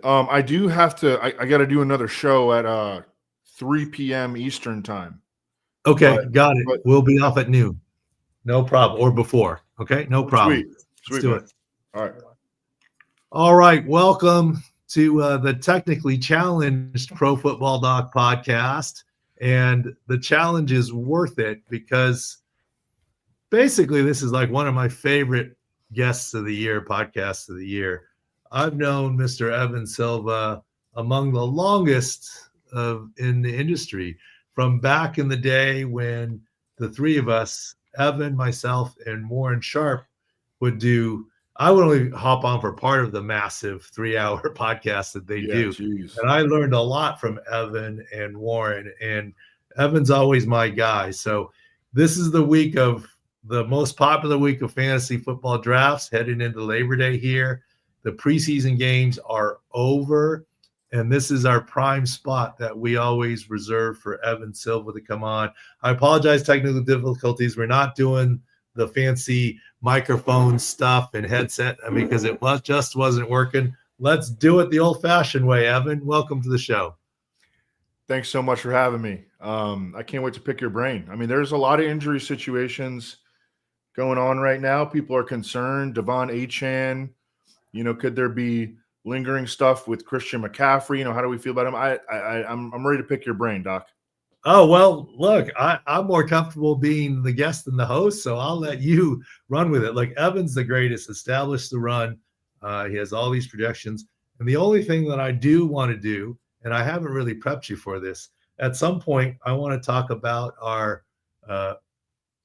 I do have to. I got to do another show at 3 p.m. Eastern time. Okay, But, got it. We'll be off at noon. No problem. Or before. Okay, no problem. Sweet, Let's do man. it. All right. All right. Welcome to the technically challenged Pro Football Doc podcast. And the challenge is worth it because basically this is like one of my favorite guests of the year, podcasts of the year. I've known Mr. Evan Silva among the longest in the industry from back in the day when the three of us, Evan, myself, and Warren Sharp, would do. I would only hop on for part of the massive 3-hour podcast that they do. Geez. And I learned a lot from Evan and Warren, and Evan's always my guy. So this is the week of the most popular week of fantasy football drafts heading into Labor Day here. The preseason games are over, and this is our prime spot that we always reserve for Evan Silva to come on. I apologize, technical difficulties. We're not doing the fancy microphone stuff and headset because it just wasn't working. Let's do it the old-fashioned way, Evan. Welcome to the show. Thanks so much for having me. I can't wait to pick your brain. I mean, there's a lot of injury situations going on right now. People are concerned. Achane, could there be lingering stuff with Christian McCaffrey? How do we feel about him? I'm ready to pick your brain, Doc. Oh, well, look, I'm more comfortable being the guest than the host, so I'll let you run with it. Like, Evan's the greatest, established the run. He has all these projections. And the only thing that I do want to do, and I haven't really prepped you for this, at some point, I want to talk about our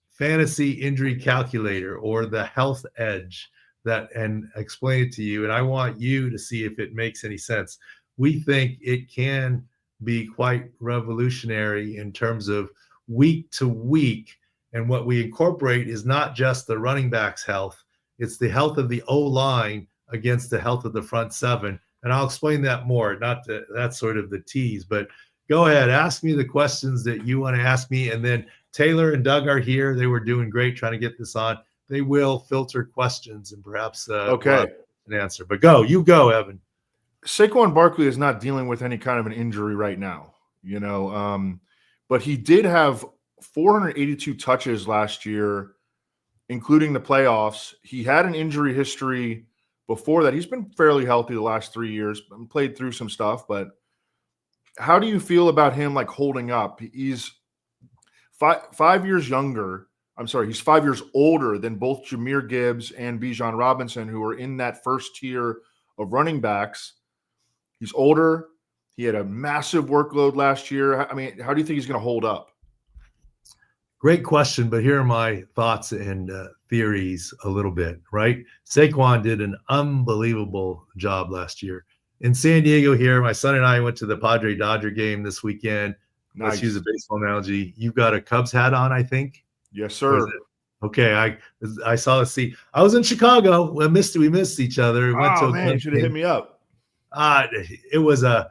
fantasy injury calculator or the health edge and explain it to you. And I want you to see if it makes any sense. We think it can be quite revolutionary in terms of week to week. And what we incorporate is not just the running back's health, it's the health of the O-line against the health of the front seven. And I'll explain that more, that's sort of the tease, but go ahead, ask me the questions that you want to ask me. And then Taylor and Doug are here. They were doing great trying to get this on. They will filter questions and perhaps okay, an answer, but you go, Evan. Saquon Barkley is not dealing with any kind of an injury right now, but he did have 482 touches last year, including the playoffs. He had an injury history before that. He's been fairly healthy the last 3 years, played through some stuff, but how do you feel about him holding up? He's 5 years younger. He's 5 years older than both Jahmyr Gibbs and Bijan Robinson, who are in that first tier of running backs. He's older. He had a massive workload last year. I mean, how do you think he's going to hold up? Great question, but here are my thoughts and theories a little bit, right? Saquon did an unbelievable job last year. In San Diego here, my son and I went to the Padre-Dodger game this weekend. Nice. Let's use a baseball analogy. You've got a Cubs hat on, I think? Yes, sir. Okay, I saw the seat. I was in Chicago. We missed each other. You should have hit me up. It was a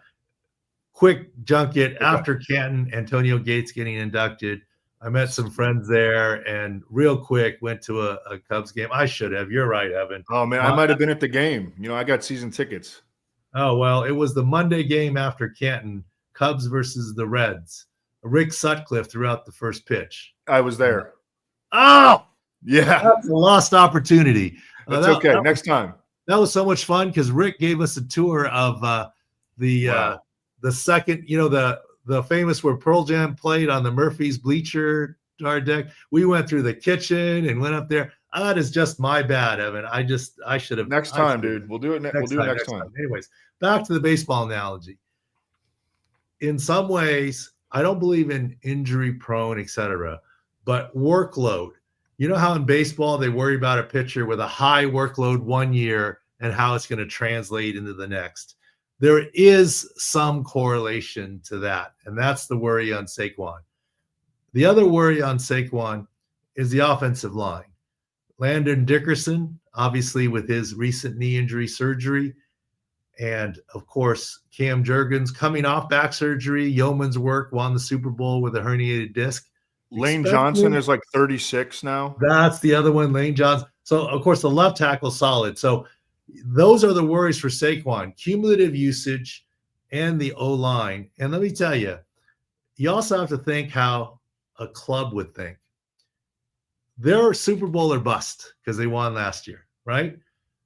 quick junket after Canton, Antonio Gates getting inducted. I met some friends there and real quick went to a Cubs game. I should have. You're right, Evan. Oh, man, I might have been at the game. I got season tickets. Oh, well, it was the Monday game after Canton, Cubs versus the Reds. Rick Sutcliffe threw out the first pitch. I was there. Oh, yeah. That's a lost opportunity. That's okay. Next time. That was so much fun because Rick gave us a tour of the second, the famous where Pearl Jam played on the Murphy's bleacher deck. We went through the kitchen and went up there. That is just my bad, Evan. I should have. Next time, dude. We'll do it. We'll do it next time. Anyways, back to the baseball analogy. In some ways, I don't believe in injury prone, etc., but workload. You know how in baseball they worry about a pitcher with a high workload 1 year and how it's going to translate into the next. There is some correlation to that, and that's the worry on Saquon. The other worry on Saquon is the offensive line. Landon Dickerson, obviously with his recent knee injury surgery, and of course, Cam Jurgens coming off back surgery, yeoman's work, won the Super Bowl with a herniated disc. Lane Johnson is 36 now. That's the other one, Lane Johnson. So, of course, the left tackle solid. So, those are the worries for Saquon, cumulative usage and the O-line. And let me tell you, you also have to think how a club would think. They're Super Bowl or bust because they won last year, right?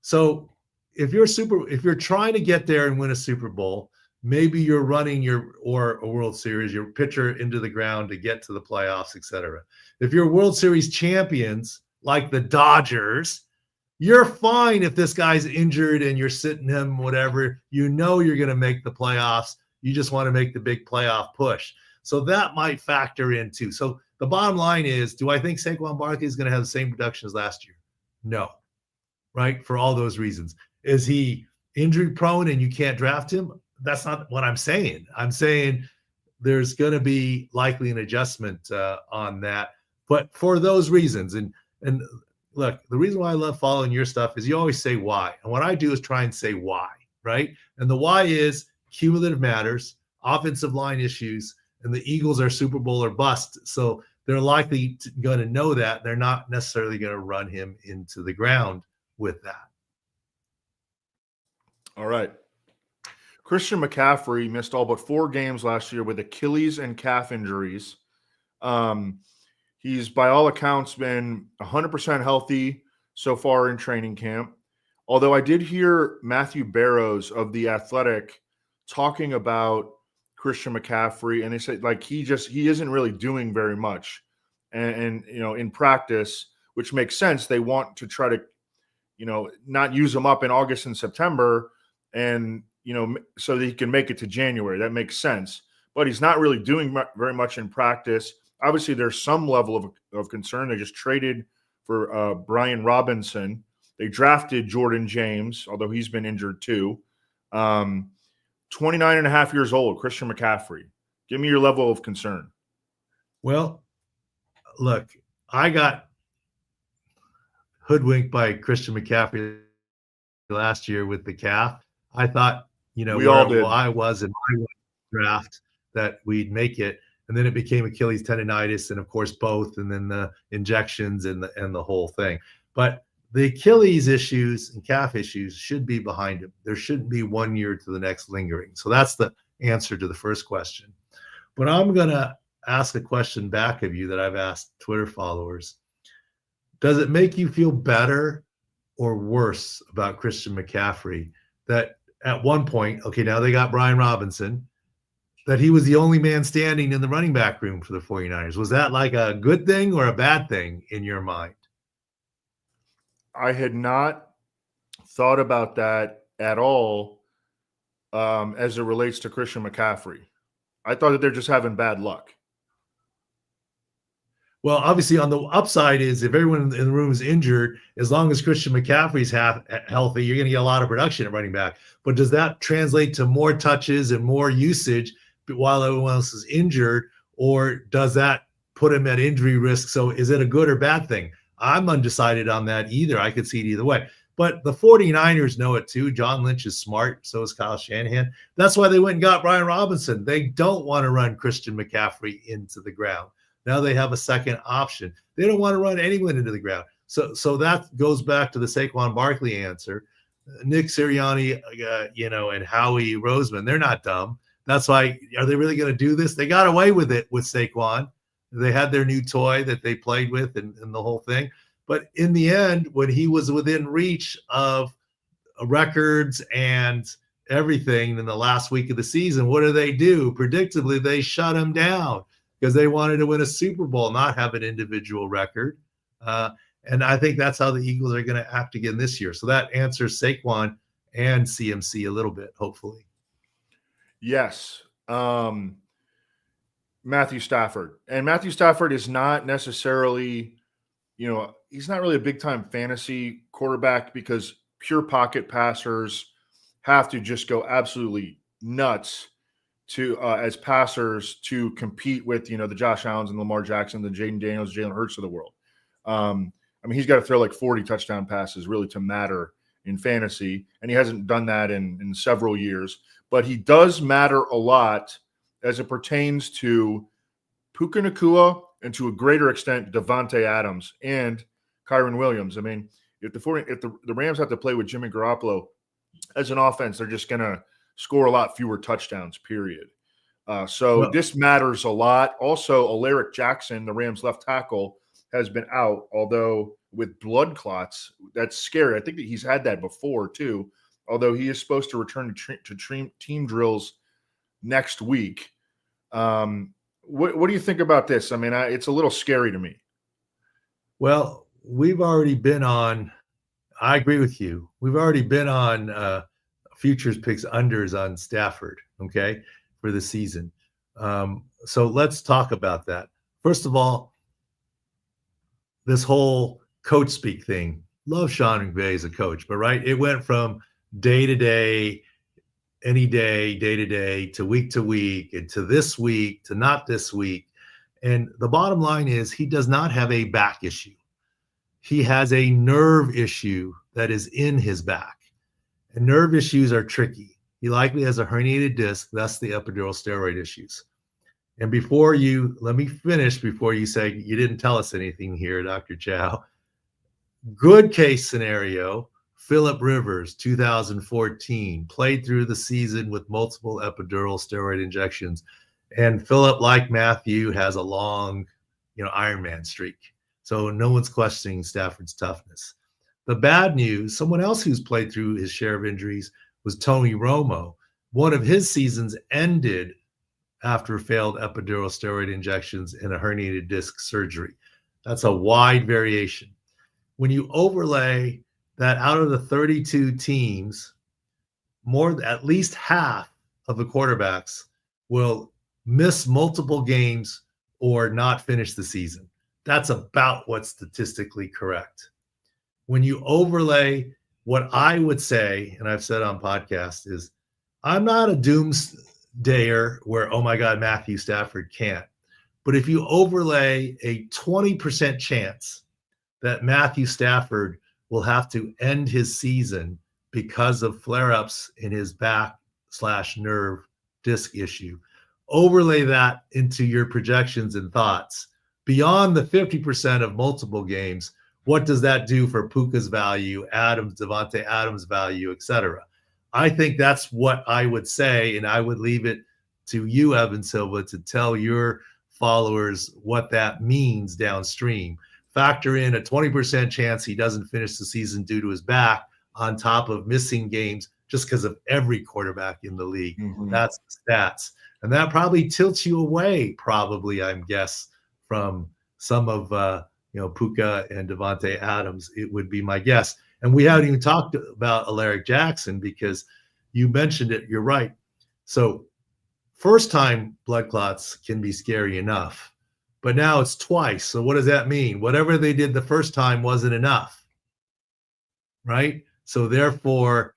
So if you're trying to get there and win a Super Bowl, maybe you're running or a World Series, your pitcher into the ground to get to the playoffs, etc. If you're World Series champions like the Dodgers, you're fine if this guy's injured and you're sitting him, whatever. You know you're going to make the playoffs. You just want to make the big playoff push. So that might factor in too. So the bottom line is, do I think Saquon Barkley is going to have the same production as last year? No, right? For all those reasons. Is he injury prone and you can't draft him? That's not what I'm saying. I'm saying there's going to be likely an adjustment on that. But for those reasons, and look, the reason why I love following your stuff is you always say why. And what I do is try and say why, right? And the why is cumulative matters, offensive line issues, and the Eagles are Super Bowl or bust. So they're likely going to know that. They're not necessarily going to run him into the ground with that. All right. Christian McCaffrey missed all but 4 games last year with Achilles and calf injuries. He's, by all accounts, been 100% healthy so far in training camp. Although I did hear Matthew Barrows of The Athletic talking about Christian McCaffrey, and they said like he isn't really doing very much, and in practice, which makes sense. They want to try to not use him up in August and September, and so that he can make it to January. That makes sense, but he's not really doing very much in practice. Obviously, there's some level of concern. They just traded for Brian Robinson. They drafted Jordan James, although he's been injured too. 29 and a half years old, Christian McCaffrey. Give me your level of concern. Well, look, I got hoodwinked by Christian McCaffrey last year with the calf. I thought, we all did. I was in my draft that we'd make it. And then it became Achilles tendonitis, and of course both, and then the injections and the whole thing. But the Achilles issues and calf issues should be behind him. There shouldn't be 1 year to the next lingering. So that's the answer to the first question. But I'm going to ask a question back of you that I've asked Twitter followers. Does it make you feel better or worse about Christian McCaffrey that at one point, okay, now they got Brian Robinson, that he was the only man standing in the running back room for the 49ers? Was that like a good thing or a bad thing in your mind? I had not thought about that at all as it relates to Christian McCaffrey. I thought that they're just having bad luck. Well, obviously on the upside is if everyone in the room is injured, as long as Christian McCaffrey's healthy, you're going to get a lot of production at running back. But does that translate to more touches and more usage while everyone else is injured, or does that put him at injury risk? So is it a good or bad thing? I'm undecided on that either. I could see it either way. But the 49ers know it too. John Lynch is smart. So is Kyle Shanahan. That's why they went and got Brian Robinson. They don't want to run Christian McCaffrey into the ground. Now they have a second option. They don't want to run anyone into the ground. So that goes back to the Saquon Barkley answer. Nick Sirianni, and Howie Roseman, they're not dumb. That's why, are they really going to do this? They got away with it with Saquon. They had their new toy that they played with and the whole thing. But in the end, when he was within reach of records and everything in the last week of the season, what do? Predictably, they shut him down because they wanted to win a Super Bowl, not have an individual record. And I think that's how the Eagles are going to act again this year. So that answers Saquon and CMC a little bit, hopefully. Yes. Matthew Stafford. And Matthew Stafford is not necessarily, he's not really a big-time fantasy quarterback because pure pocket passers have to just go absolutely nuts to as passers to compete with, the Josh Allens and Lamar Jackson, the Jaden Daniels, Jalen Hurts of the world. He's got to throw like 40 touchdown passes really to matter in fantasy, and he hasn't done that in several years. But he does matter a lot as it pertains to Puka Nacua and to a greater extent Devontae Adams and Kyron Williams. if the Rams have to play with Jimmy Garoppolo as an offense, they're just going to score a lot fewer touchdowns, period. So this matters a lot. Also, Alaric Jackson, the Rams left tackle, has been out, although with blood clots. That's scary. I think that he's had that before too, although he is supposed to return to team drills next week. What do you think about this? I mean, it's a little scary to me. Well, we've already been on – I agree with you. We've already been on futures picks unders on Stafford, okay, for the season. So let's talk about that. First of all, this whole coach speak thing. Love Sean McVay as a coach, but right, it went from day to day, any day, day to day, to week, and to this week, to not this week. And the bottom line is he does not have a back issue. He has a nerve issue that is in his back. And nerve issues are tricky. He likely has a herniated disc, thus the epidural steroid issues. And let me finish before you say you didn't tell us anything here, Dr. Chao. Good case scenario, Phillip Rivers, 2014, played through the season with multiple epidural steroid injections. And Phillip, like Matthew, has a long, Ironman streak. So no one's questioning Stafford's toughness. The bad news, someone else who's played through his share of injuries was Tony Romo. One of his seasons ended after failed epidural steroid injections and a herniated disc surgery. That's a wide variation. When you overlay that out of the 32 teams, at least half of the quarterbacks will miss multiple games or not finish the season. That's about what's statistically correct. When you overlay what I would say, and I've said on podcasts, is I'm not a doomsdayer where, oh my God, Matthew Stafford can't. But if you overlay a 20% chance that Matthew Stafford will have to end his season because of flare-ups in his back/nerve disc issue, overlay that into your projections and thoughts. Beyond the 50% of multiple games, what does that do for Puka's value, Devontae Adams' value, et cetera? I think that's what I would say, and I would leave it to you, Evan Silva, to tell your followers what that means downstream. Factor in a 20% chance he doesn't finish the season due to his back on top of missing games just because of every quarterback in the league. Mm-hmm. That's the stats. And that probably tilts you away, I'm guess, from some of Puka and Devontae Adams. It would be my guess. And we haven't even talked about Alaric Jackson because you mentioned it. You're right. So first-time blood clots can be scary enough, but now it's twice. So what does that mean? Whatever they did the first time wasn't enough, right? So therefore,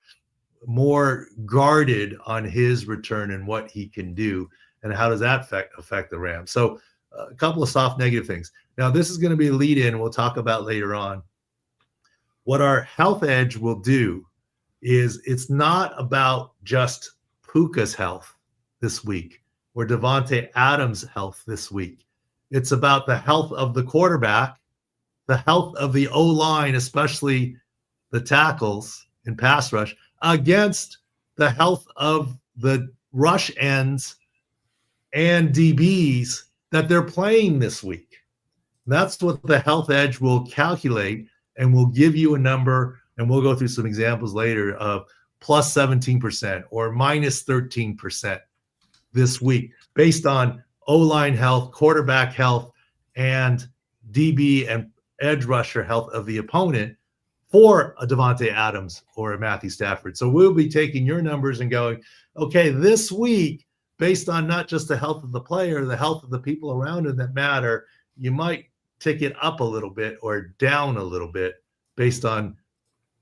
more guarded on his return and what he can do, and how does that affect the Rams? So a couple of soft negative things. Now, this is going to be a lead-in we'll talk about later on. What our health edge will do is it's not about just Puka's health this week or Devontae Adams' health this week. It's about the health of the quarterback, the health of the O-line, especially the tackles and pass rush, against the health of the rush ends and DBs that they're playing this week. That's what the health edge will calculate, and we'll give you a number, and we'll go through some examples later of plus 17% or minus 13% this week based on O-line health, quarterback health, and DB and edge rusher health of the opponent for a Devontae Adams or a Matthew Stafford. So we'll be taking your numbers and going, okay, this week, based on not just the health of the player, the health of the people around him that matter, you might tick it up a little bit or down a little bit based on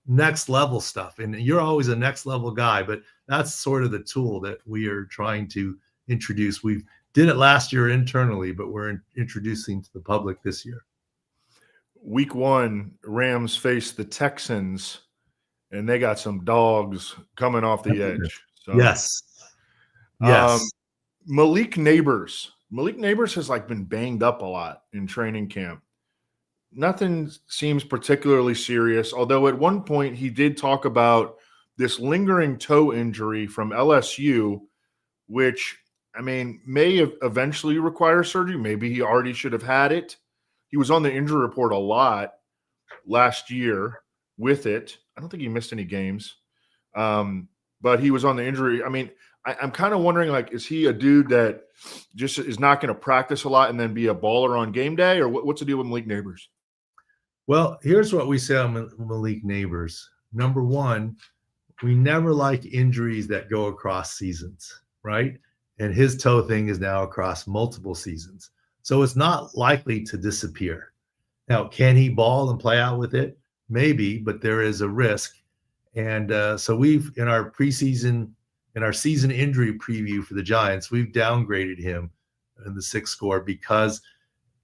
next level stuff. And you're always a next level guy, but that's sort of the tool that we are trying to introduce. We did it last year internally, but we're introducing to the public this year. Week 1, Rams face the Texans, and they got some dogs coming off the edge. So, yes. Malik Nabers has been banged up a lot in training camp. nothing seems particularly serious, although at one point he did talk about this lingering toe injury from LSU, which, I mean, may eventually require surgery. Maybe he already should have had it. He was on the injury report a lot last year with it. I don't think he missed any games, but he was on the injury. I mean, I'm kind of wondering, like, is he a dude that just is not going to practice a lot and then be a baller on game day, or what's the deal with Malik Nabers? Well, here's what we say on Malik Nabers. Number one, we never like injuries that go across seasons, right? And his toe thing is now across multiple seasons. So it's not likely to disappear. Now, can he ball and play out with it? Maybe, but there is a risk. And so we've, in our season injury preview for the Giants, we've downgraded him in the 6 score because,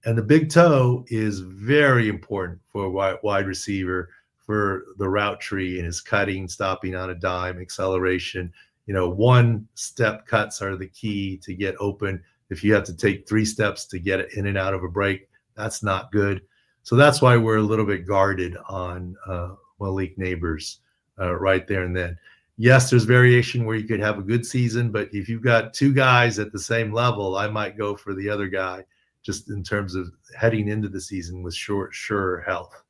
and the big toe is very important for a wide receiver, for the route tree and his cutting, stopping on a dime, acceleration. You know, 1-step cuts are the key to get open. If you have to take 3 steps to get in and out of a break, that's not good. So that's why we're a little bit guarded on Malik Nabers right there and then. Yes, there's variation where you could have a good season, but if you've got 2 guys at the same level, I might go for the other guy just in terms of heading into the season with sure health.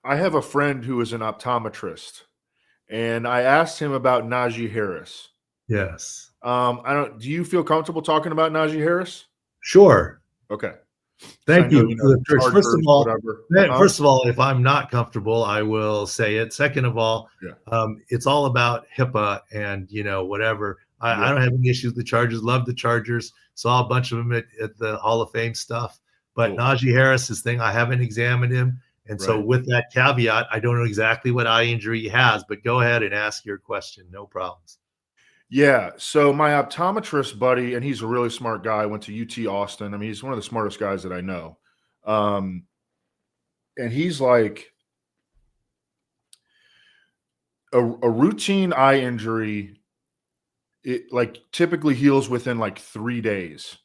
I have a friend who is an optometrist, and I asked him about Najee Harris. Yes. Do you feel comfortable talking about Najee Harris? Sure. Okay. Thank you. Chargers, first of all, if I'm not comfortable, I will say it. Second of all, it's all about HIPAA and, whatever. I don't have any issues with the Chargers. Love the Chargers. Saw a bunch of them at the Hall of Fame stuff. But Najee Harris's thing, I haven't examined him. And so with that caveat, I don't know exactly what eye injury he has, but go ahead and ask your question. No problems. Yeah. So my optometrist buddy, and he's a really smart guy, went to UT Austin. I mean, he's one of the smartest guys that I know. And he's like, a routine eye injury, it like typically heals within like 3 days.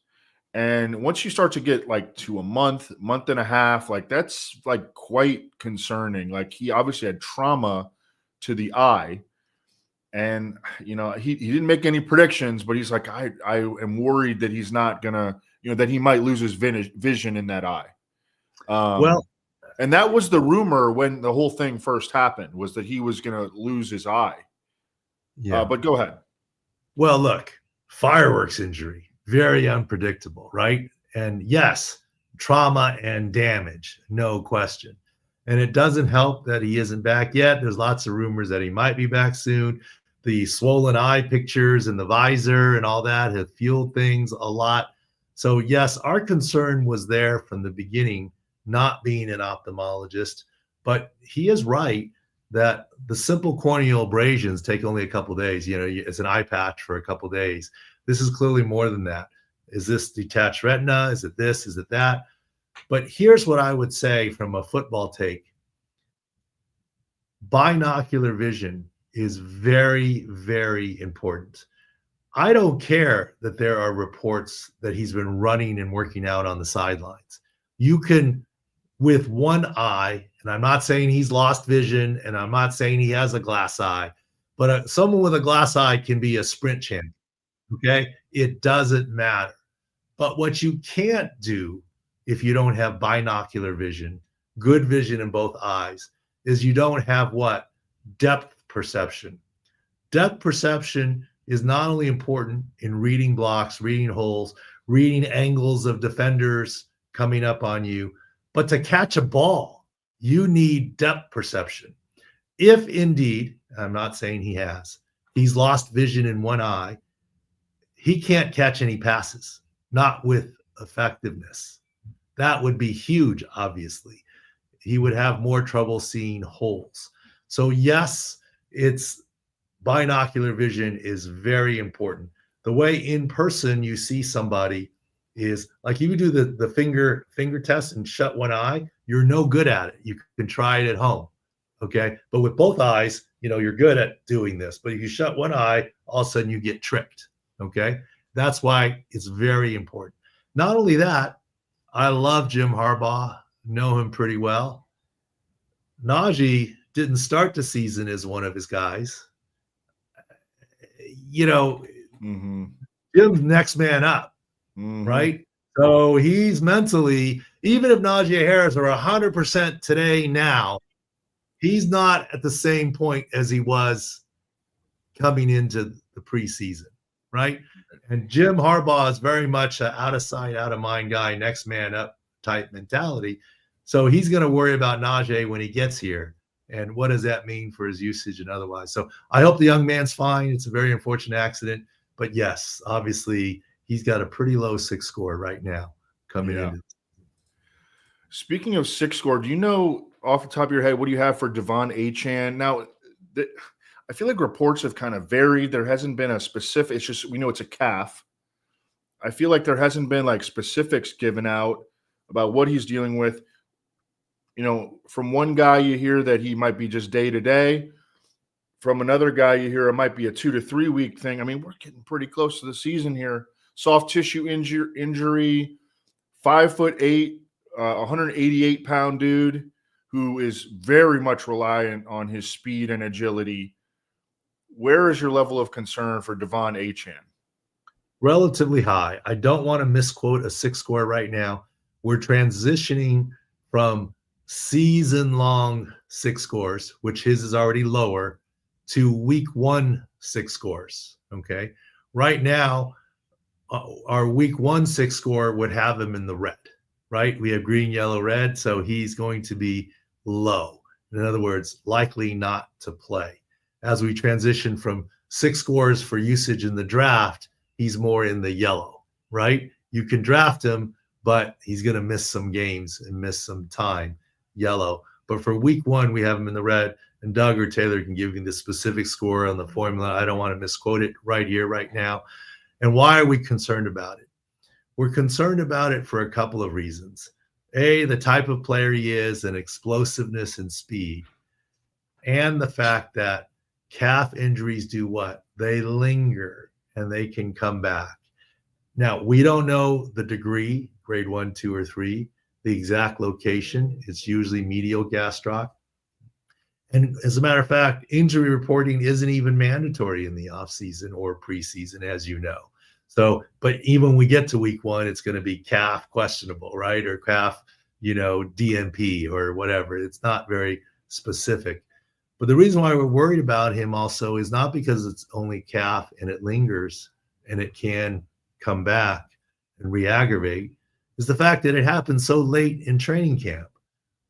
And once you start to get like to a month and a half, like that's like quite concerning. Like he obviously had trauma to the eye. And, he didn't make any predictions, but he's like, I am worried that he's not going to, that he might lose his vision in that eye. And that was the rumor when the whole thing first happened, was that he was going to lose his eye. Yeah. But go ahead. Well, look, fireworks injury, very unpredictable, right? And yes, trauma and damage, no question. And it doesn't help that he isn't back yet. There's lots of rumors that he might be back soon. The swollen eye pictures and the visor and all that have fueled things a lot. So yes, our concern was there from the beginning, not being an ophthalmologist, but he is right that the simple corneal abrasions take only a couple of days. It's an eye patch for a couple of days. This is clearly more than that. Is this detached retina? Is it this? Is it that? But here's what I would say from a football take. Binocular vision is very, very important. I don't care that there are reports that he's been running and working out on the sidelines. You can, with one eye, and I'm not saying he's lost vision, and I'm not saying he has a glass eye, but someone with a glass eye can be a sprint champion, okay? It doesn't matter. But what you can't do if you don't have binocular vision, good vision in both eyes, is you don't have what? Depth perception. Depth perception is not only important in reading blocks, reading holes, reading angles of defenders coming up on you, but to catch a ball, you need depth perception. If indeed, I'm not saying he's lost vision in one eye, he can't catch any passes, not with effectiveness. That would be huge, obviously. He would have more trouble seeing holes. So yes, it's binocular vision is very important. The way in person you see somebody is like you do the finger test and shut one eye, you're no good at it. You can try it at home, okay? But with both eyes, you're good at doing this. But if you shut one eye, all of a sudden you get tricked, okay? That's why it's very important. Not only that, I love Jim Harbaugh. know him pretty well. Najee didn't start the season as one of his guys. Jim's next man up, right? So he's mentally, even if Najee Harris are 100% today now, he's not at the same point as he was coming into the preseason, right? And Jim Harbaugh is very much an out of sight, out of mind guy, next man up type mentality. So he's going to worry about Najee when he gets here. And what does that mean for his usage and otherwise? So I hope the young man's fine. It's a very unfortunate accident. But yes, obviously, he's got a pretty low 6 score right now coming in. Speaking of 6 score, do you know off the top of your head, what do you have for Achane? Now, I feel like reports have kind of varied. There hasn't been a specific – it's just we know it's a calf. I feel like there hasn't been like specifics given out about what he's dealing with. From one guy you hear that he might be just day-to-day. From another guy you hear it might be a 2 to 3 week thing. I mean, we're getting pretty close to the season here. Soft tissue injury, 5'8", 188-pound dude who is very much reliant on his speed and agility. Where is your level of concern for Achane? Relatively high. I don't want to misquote a 6 score right now. We're transitioning from season-long 6 scores, which his is already lower, to week 1 6 scores. Okay. Right now, our week 1 6 score would have him in the red, right? We have green, yellow, red. So he's going to be low. In other words, likely not to play. As we transition from 6 scores for usage in the draft, he's more in the yellow, right? You can draft him, but he's going to miss some games and miss some time, yellow. But for week 1, we have him in the red. And Doug or Taylor can give you the specific score on the formula. I don't want to misquote it right here, right now. And why are we concerned about it? We're concerned about it for a couple of reasons. A, the type of player he is and explosiveness and speed. And the fact that calf injuries do what? They linger and they can come back. Now, we don't know the degree, grade 1, 2, or 3, the exact location. It's usually medial gastroc. And as a matter of fact, injury reporting isn't even mandatory in the offseason or preseason, as you know. So, but even when we get to week 1, it's going to be calf questionable, right? Or calf, DNP or whatever. It's not very specific. But the reason why we're worried about him also is not because it's only calf and it lingers and it can come back and re-aggravate, is the fact that it happens so late in training camp.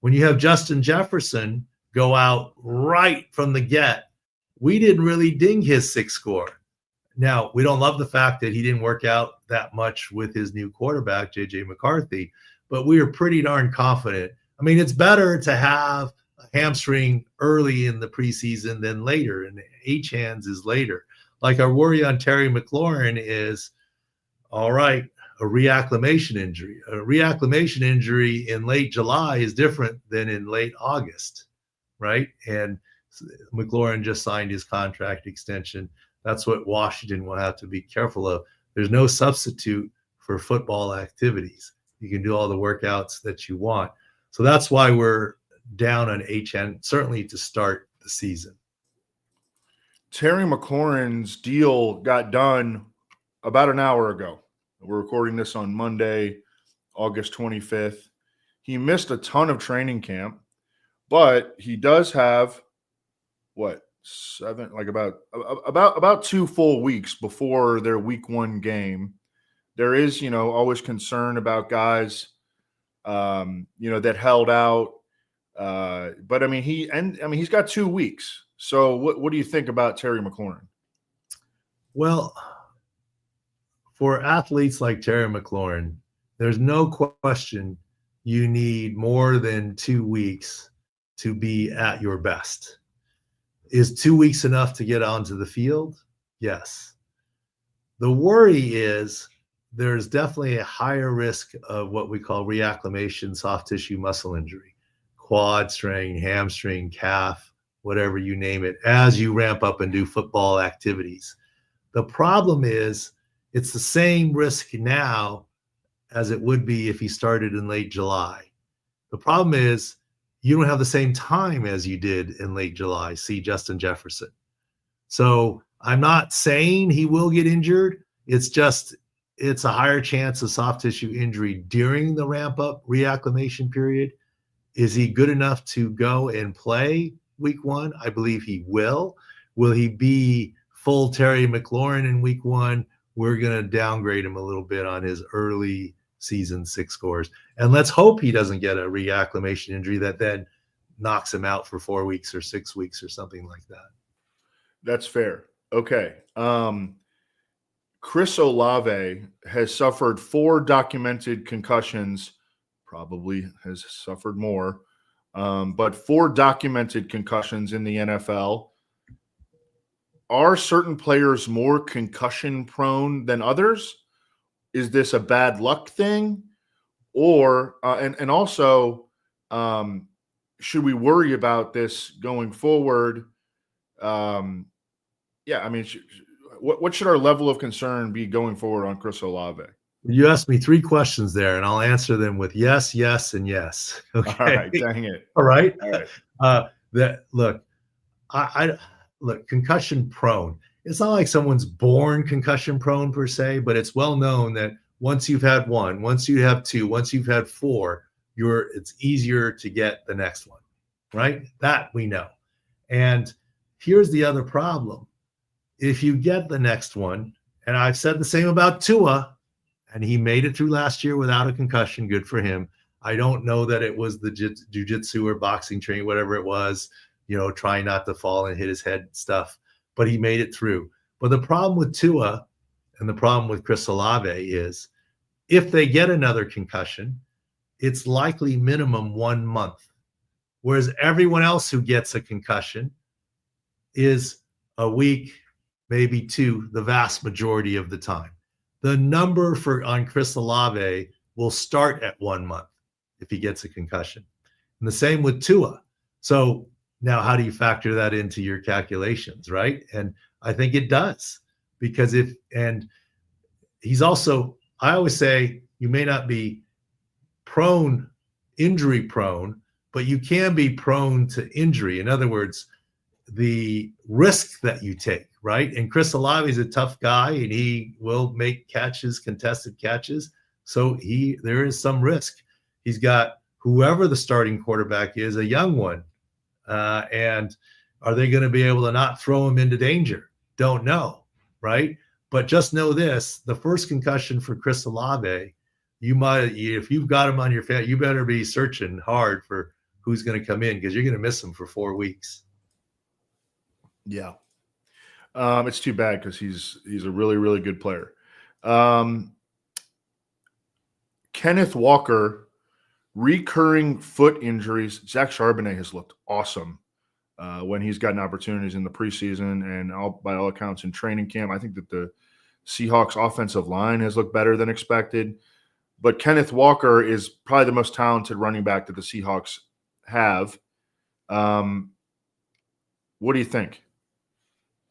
When you have Justin Jefferson go out right from the get, we didn't really ding his 6 score. Now, we don't love the fact that he didn't work out that much with his new quarterback, J.J. McCarthy, but we are pretty darn confident. I mean, it's better to have a hamstring early in the preseason than later, and Achane's is later. Like our worry on Terry McLaurin is, all right, a reacclimation injury. A reacclimation injury in late July is different than in late August, right? And McLaurin just signed his contract extension. That's what Washington will have to be careful of. There's no substitute for football activities. You can do all the workouts that you want. So that's why we're down on Achane, certainly to start the season. Terry McLaurin's deal got done about an hour ago. We're recording this on Monday, August 25th. He missed a ton of training camp, but he does have about 2 full weeks before their week 1 game. There is, always concern about guys, that held out. But I mean, he's got 2 weeks. So what do you think about Terry McLaurin? Well, for athletes like Terry McLaurin, there's no question you need more than 2 weeks to be at your best. Is 2 weeks enough to get onto the field? Yes. The worry is there's definitely a higher risk of what we call reacclimation, soft tissue muscle injury, quad strain, hamstring, calf, whatever you name it, as you ramp up and do football activities. The problem is it's the same risk now as it would be if he started in late July. The problem is you don't have the same time as you did in late July. See Justin Jefferson. So I'm not saying he will get injured. It's just it's a higher chance of soft tissue injury during the ramp up reacclimation period. Is he good enough to go and play week 1? I believe he will. Will he be full Terry McLaurin in week 1? We're going to downgrade him a little bit on his early season 6 scores. And let's hope he doesn't get a reacclimation injury that then knocks him out for 4 weeks or 6 weeks or something like that. That's fair. Okay. Chris Olave has suffered 4 documented concussions, probably has suffered more, but 4 documented concussions in the NFL. Are certain players more concussion prone than others? Is this a bad luck thing? Or, and also, should we worry about this going forward? Yeah, I mean, what should our level of concern be going forward on Chris Olave? You asked me 3 questions there, and I'll answer them with yes, yes, and yes. Okay. All right, dang it. All right. All right. Look, look, concussion prone. It's not like someone's born concussion prone per se, but it's well known that once you've had 1, once you have 2, once you've had 4, it's easier to get the next one, right? That we know. And here's the other problem. If you get the next one, and I've said the same about Tua, and he made it through last year without a concussion, good for him. I don't know that it was the jiu-jitsu or boxing training, whatever it was, trying not to fall and hit his head stuff, but he made it through. But the problem with Tua and the problem with Chris Olave is if they get another concussion, it's likely minimum 1 month, whereas everyone else who gets a concussion is a week, maybe 2, the vast majority of the time. The number on Chris Olave will start at 1 month if he gets a concussion. And the same with Tua. So now how do you factor that into your calculations, right? And I think it does, because he's also, I always say, you may not be injury prone, but you can be prone to injury. In other words, the risk that you take, right? And Chris Olave is a tough guy, and he will make catches, contested catches. So there is some risk. He's got whoever the starting quarterback is, a young one. And are they going to be able to not throw him into danger? Don't know, right? But just know this, the first concussion for Chris Olave, if you've got him on your fan, you better be searching hard for who's going to come in, because you're going to miss him for 4 weeks. Yeah. It's too bad, because he's a really, really good player. Kenneth Walker, recurring foot injuries. Zach Charbonnet has looked awesome when he's gotten opportunities in the preseason and by all accounts in training camp. I think that the Seahawks offensive line has looked better than expected. But Kenneth Walker is probably the most talented running back that the Seahawks have. What do you think?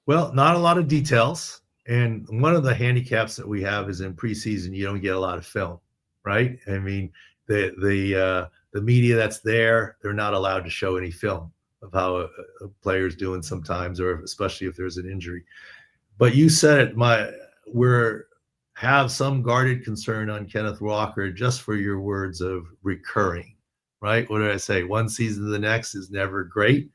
Well, not a lot of details. And one of the handicaps that we have is in preseason, you don't get a lot of film, right? I mean, the media that's there, they're not allowed to show any film of how a player's doing sometimes, or especially if there's an injury. But you said it, we're have some guarded concern on Kenneth Walker just for your words of recurring, right? What did I say? One season to the next is never great.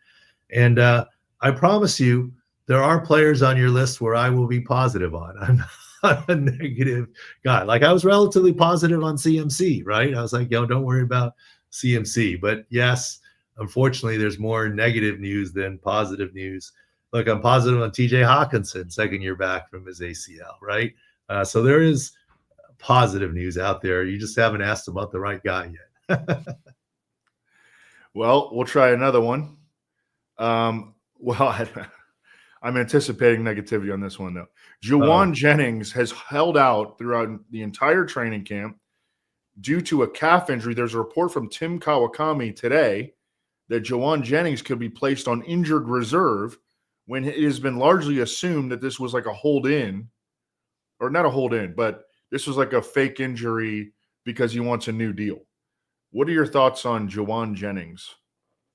And I promise you, there are players on your list where I will be positive on. I'm not a negative guy. Like, I was relatively positive on CMC, right? I was like, don't worry about CMC. But yes, unfortunately, there's more negative news than positive news. Look, I'm positive on TJ Hawkinson, second year back from his ACL, right? So there is positive news out there. You just haven't asked about the right guy yet. Well, we'll try another one. I'm anticipating negativity on this one, though. Jauan Jennings has held out throughout the entire training camp due to a calf injury. There's a report from Tim Kawakami today that Jauan Jennings could be placed on injured reserve, when it has been largely assumed that this was like a hold-in, or not a hold-in, but this was like a fake injury because he wants a new deal. What are your thoughts on Jauan Jennings?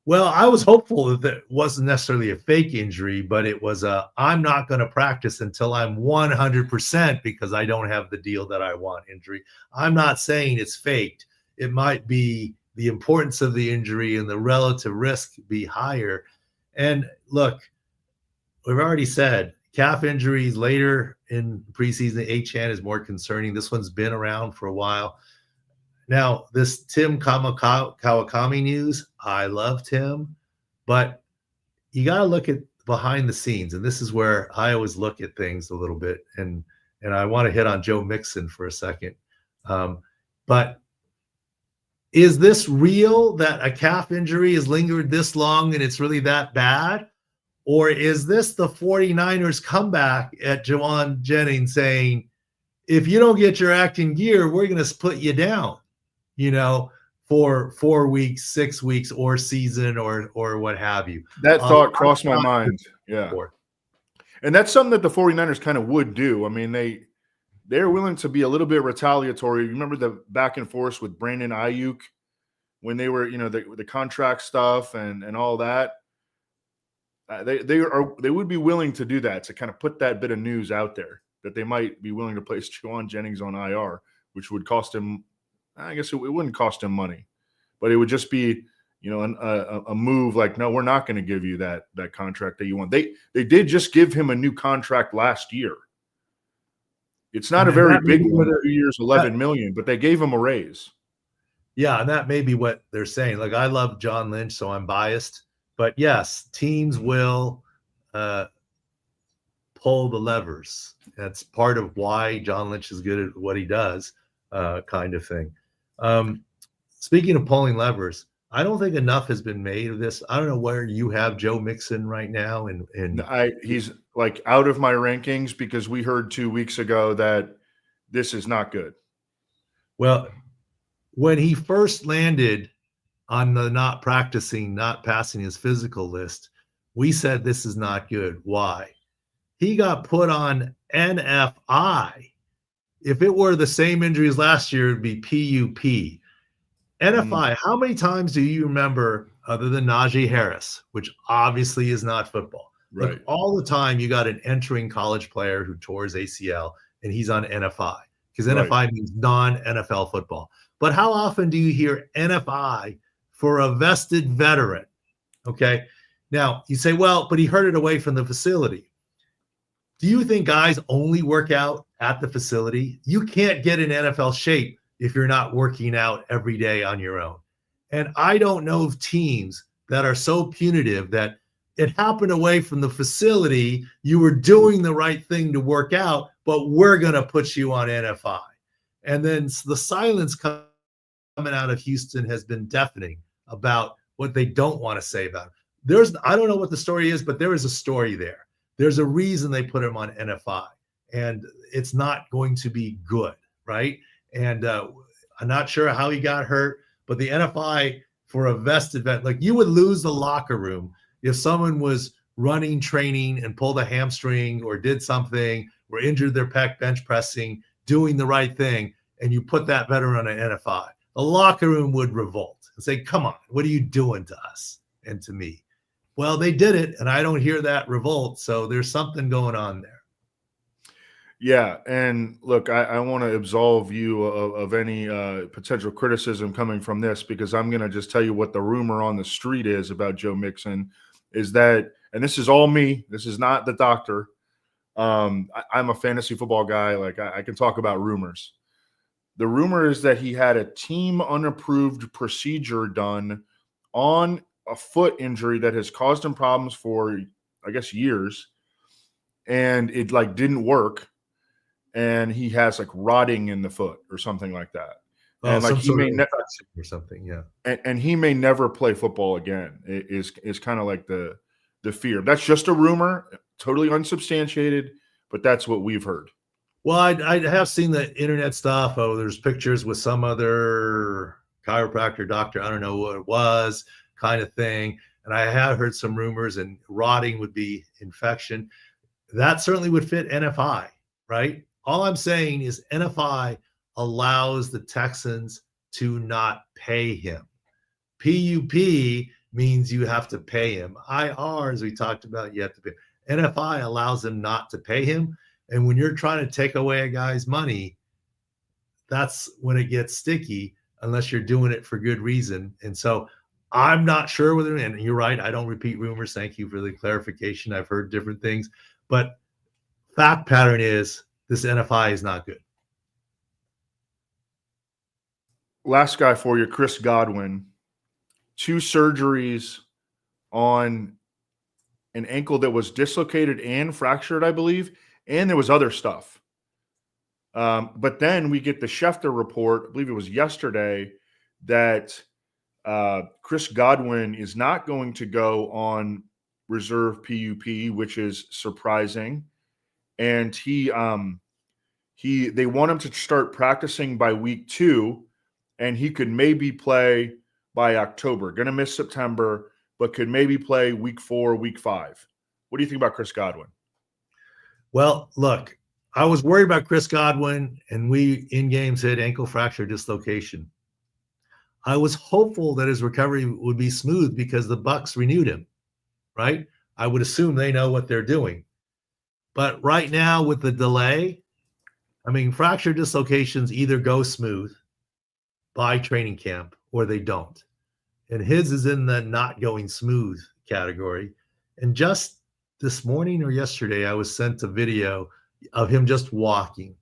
Well, I was hopeful that it wasn't necessarily a fake injury, but it was I'm not going to practice until I'm 100% because I don't have the deal that I want injury. I'm not saying it's faked. It might be the importance of the injury and the relative risk be higher. And look, we've already said calf injuries later in preseason, Achane is more concerning. This one's been around for a while. Now, this Tim Kawakami news, I love Tim, but you got to look at behind the scenes. And this is where I always look at things a little bit. And I want to hit on Joe Mixon for a second. But is this real that a calf injury has lingered this long and it's really that bad? Or is this the 49ers comeback at Jauan Jennings saying, if you don't get your act in gear, we're going to put you down, for 4 weeks, 6 weeks, or season, or what have you? That thought crossed my mind. Yeah. And that's something that the 49ers kind of would do. I mean, they're willing to be a little bit retaliatory. Remember the back and forth with Brandon Ayuk when they were, the contract stuff and all that. They would be willing to do that, to kind of put that bit of news out there that they might be willing to place Jauan Jennings on IR, which would cost him. I guess it wouldn't cost him money, but it would just be, a move like, no, we're not going to give you that contract that you want. They did just give him a new contract last year. It's not a very big one, 2 years, $11 million, but they gave him a raise. Yeah, and that may be what they're saying. Like, I love John Lynch, so I'm biased. But yes, teams will pull the levers. That's part of why John Lynch is good at what he does, kind of thing. Speaking of pulling levers, I don't think enough has been made of this. I don't know where you have Joe Mixon right now. He's like out of my rankings because we heard 2 weeks ago that this is not good. Well, when he first landed on the not practicing, not passing his physical list, we said this is not good. Why? He got put on NFI. If it were the same injuries last year, it'd be PUP. NFI, how many times do you remember, other than Najee Harris, which obviously is not football? Right. Like, all the time you got an entering college player who tore his ACL and he's on NFI, because NFI means non-NFL football. But how often do you hear NFI for a vested veteran? Okay. Now you say, well, but he hurt it away from the facility. Do you think guys only work out at the facility? You can't get in NFL shape if you're not working out every day on your own. And I don't know of teams that are so punitive that it happened away from the facility. You were doing the right thing to work out, but we're going to put you on NFI. And then the silence coming out of Houston has been deafening about what they don't want to say about it. I don't know what the story is, but there is a story there. There's a reason they put him on NFI, and it's not going to be good, right? And I'm not sure how he got hurt, but the NFI for a vested vet, like, you would lose the locker room if someone was running training and pulled a hamstring or did something or injured their pec bench pressing, doing the right thing, and you put that veteran on an NFI. The locker room would revolt and say, come on, what are you doing to us and to me? Well, they did it, and I don't hear that revolt, so there's something going on there. Yeah, and look, I want to absolve you of any potential criticism coming from this, because I'm going to just tell you what the rumor on the street is about Joe Mixon is that, and this is all me, this is not the doctor. I'm a fantasy football guy. Like, I can talk about rumors. The rumor is that he had a team unapproved procedure done on a foot injury that has caused him problems for, I guess, years, and it didn't work. And he has rotting in the foot or something like that. Oh, and he may or something, yeah. And he may never play football again. It is kind of like the fear. That's just a rumor, totally unsubstantiated, but that's what we've heard. Well, I have seen the internet stuff. Oh, there's pictures with some other chiropractor, doctor, I don't know what it was, kind of thing. And I have heard some rumors, and rotting would be infection. That certainly would fit NFI, right? All I'm saying is NFI allows the Texans to not pay him. PUP means you have to pay him. IR, as we talked about, you have to pay. NFI allows him not to pay him. And when you're trying to take away a guy's money, that's when it gets sticky, unless you're doing it for good reason. And so I'm not sure whether, and you're right, I don't repeat rumors. Thank you for the clarification. I've heard different things, but fact pattern is this NFI is not good. Last guy for you, Chris Godwin. 2 surgeries on an ankle that was dislocated and fractured, I believe, and there was other stuff. But then we get the Schefter report, I believe it was yesterday, that Chris Godwin is not going to go on reserve PUP, which is surprising. And they want him to start practicing by week 2, and he could maybe play by October. Going to miss September, but could maybe play week 4, week 5. What do you think about Chris Godwin? Well, look, I was worried about Chris Godwin, and we in game said ankle fracture dislocation. I was hopeful that his recovery would be smooth because the Bucs renewed him, right? I would assume they know what they're doing. But right now with the delay, I mean, fracture dislocations either go smooth by training camp or they don't. And his is in the not going smooth category. And just this morning or yesterday, I was sent a video of him just walking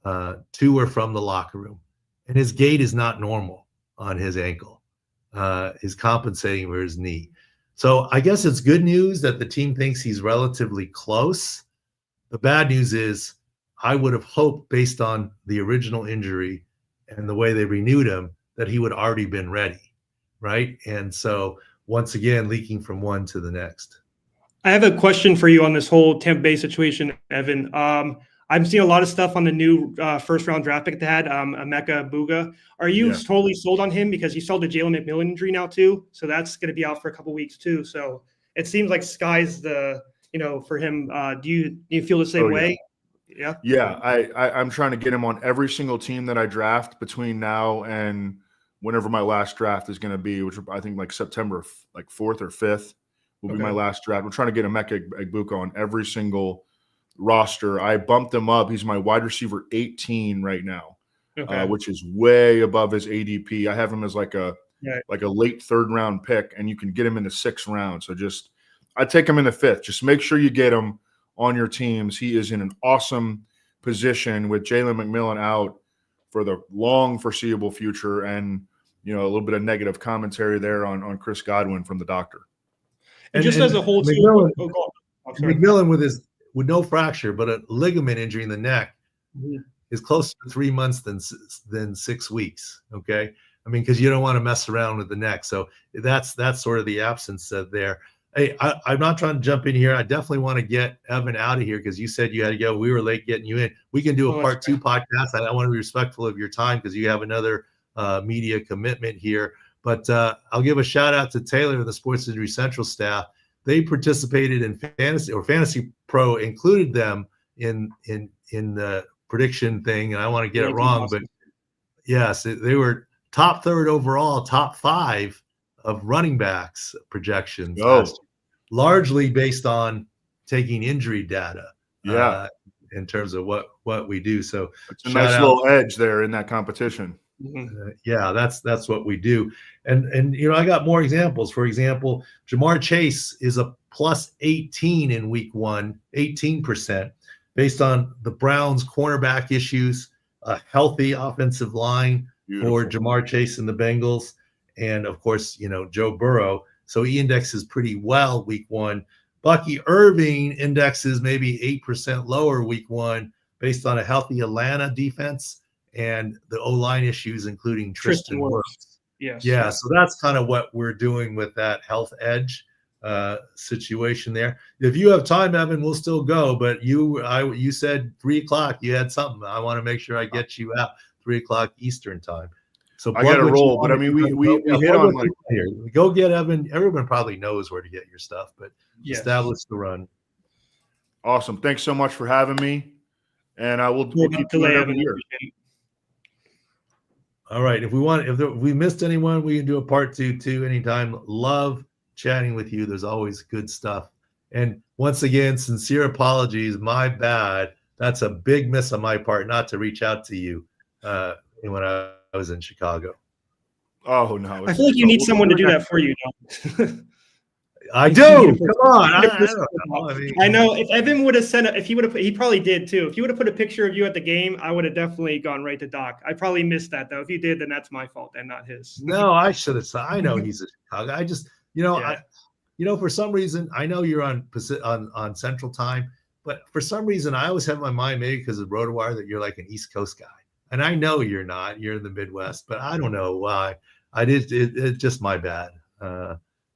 to or from the locker room. And his gait is not normal on his ankle. Is compensating for his knee. So I guess it's good news that the team thinks he's relatively close. The bad news is I would have hoped, based on the original injury and the way they renewed him, that he would already been ready, right? And so once again, leaking from one to the next. I have a question for you on this whole Tampa Bay situation, Evan. I'm seeing a lot of stuff on the new first-round draft pick they had, Emeka Buga. Are you totally sold on him? Because he saw the Jalen McMillan injury now too, so that's going to be out for a couple weeks too. So it seems like sky's the for him. Do you feel the same way? Yeah. I'm trying to get him on every single team that I draft between now and whenever my last draft is going to be, which I think like September 4th or 5th will be my last draft. I'm trying to get Emeka Egbuka on every single roster. I bumped him up. He's my wide receiver 18 right now, which is way above his ADP. I have him as like a late 3rd round pick, and you can get him in the 6th round. So I take him in the 5th. Just make sure you get him on your teams. He is in an awesome position with Jalen McMillan out for the long foreseeable future, and a little bit of negative commentary there on Chris Godwin from the doctor. And just as a whole McMillan, McMillan with no fracture, but a ligament injury in the neck is closer to 3 months than 6 weeks. Okay. I mean, because you don't want to mess around with the neck. So that's sort of the absence of there. Hey, I'm not trying to jump in here. I definitely want to get Evan out of here because you said you had to go. We were late getting you in. We can do a part 2 podcast. I want to be respectful of your time because you have another media commitment here. But I'll give a shout out to Taylor and the Sports Injury Central staff. They participated in Fantasy Pro included them in the prediction thing. And I want to get it wrong, but yes, they were top 3rd overall, top 5 of running backs projections, largely based on taking injury data. In terms of what we do. So it's a nice little edge there in that competition. That's what we do. And I got more examples. For example, Jamar Chase is a plus 18 in week 1, 18%, based on the Browns cornerback issues, a healthy offensive line for Jamar Chase and the Bengals, and of course, Joe Burrow. So he indexes pretty well week 1. Bucky Irving indexes maybe 8% lower week 1 based on a healthy Atlanta defense and the O-line issues, including Tristan Wirfs. So that's kind of what we're doing with that health edge situation there. If you have time, Evan, we'll still go. But you said 3:00. You had something. I want to make sure I get you out 3:00 Eastern time. So I got to roll, but I mean, we hit on like here. Go get Evan. Everyone probably knows where to get your stuff, but establish the run. Awesome. Thanks so much for having me, and we'll keep doing it every year. All right. If we missed anyone, we can do a part 2 too anytime. Love chatting with you. There's always good stuff. And once again, sincere apologies. My bad. That's a big miss on my part not to reach out to you when I was in Chicago. Oh no! I feel like you need someone to do that for you. I do. Come on. I know if Evan would have he probably did too. If you would have put a picture of you at the game, I would have definitely gone right to Doc. I probably missed that though. If you did, then that's my fault and not his. No, I should have. I know he's a Chicago. I just, for some reason, I know you're on Central Time, but for some reason, I always have my mind maybe because of RotoWire that you're like an East Coast guy, and I know you're not. You're in the Midwest, but I don't know why. It's just my bad.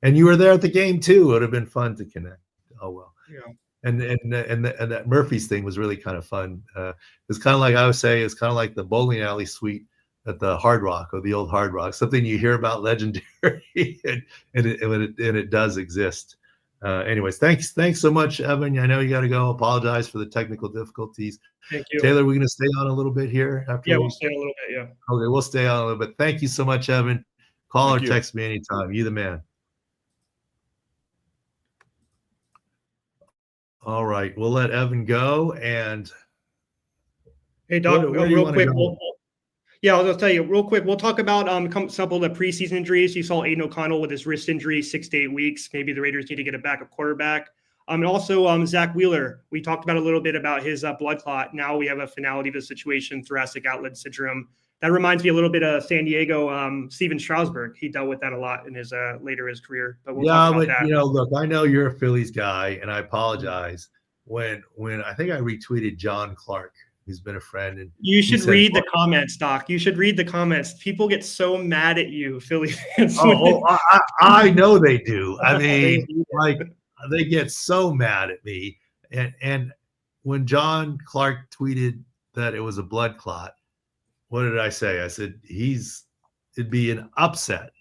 And you were there at the game too. It would have been fun to connect. Oh well. Yeah. And that Murphy's thing was really kind of fun. It's kind of like I would say, it's kind of like the bowling alley suite at the Hard Rock or the old Hard Rock. Something you hear about legendary, and it does exist. Anyways, thanks so much, Evan. I know you got to go. Apologize for the technical difficulties. Thank you, Taylor. We're going to stay on a little bit here. We'll stay on a little bit. Yeah. Okay, we'll stay on a little bit. Thank you so much, Evan. Call or text me anytime. You the man. All right, we'll let Evan go. And hey, Doc, real quick. I'll just tell you real quick. We'll talk about some of the preseason injuries. You saw Aidan O'Connell with his wrist injury, 6 to 8 weeks. Maybe the Raiders need to get a backup quarterback. And also Zach Wheeler. We talked about a little bit about his blood clot. Now we have a finality of the situation, thoracic outlet syndrome. That reminds me a little bit of San Diego, Steven Strasburg. He dealt with that a lot in his later his career. But we'll talk about that. Look, I know you're a Phillies guy, and I apologize when I think I retweeted John Clark, who's been a friend. And you should read the comments, Doc. You should read the comments. People get so mad at you, Philly fans. I know they do. I mean, like they get so mad at me. And when John Clark tweeted that it was a blood clot, what did I say? I said, it'd be an upset.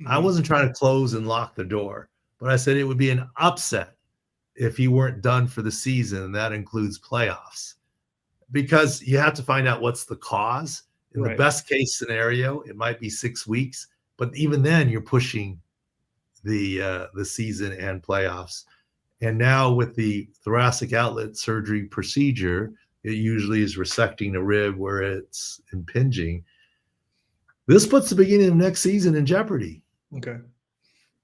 Mm-hmm. I wasn't trying to close and lock the door, but I said it would be an upset if he weren't done for the season, and that includes playoffs. Because you have to find out what's the cause. In the best case scenario, it might be 6 weeks, but even then you're pushing the season and playoffs. And now with the thoracic outlet surgery procedure, it usually is resecting a rib where it's impinging. This puts the beginning of next season in jeopardy. Okay.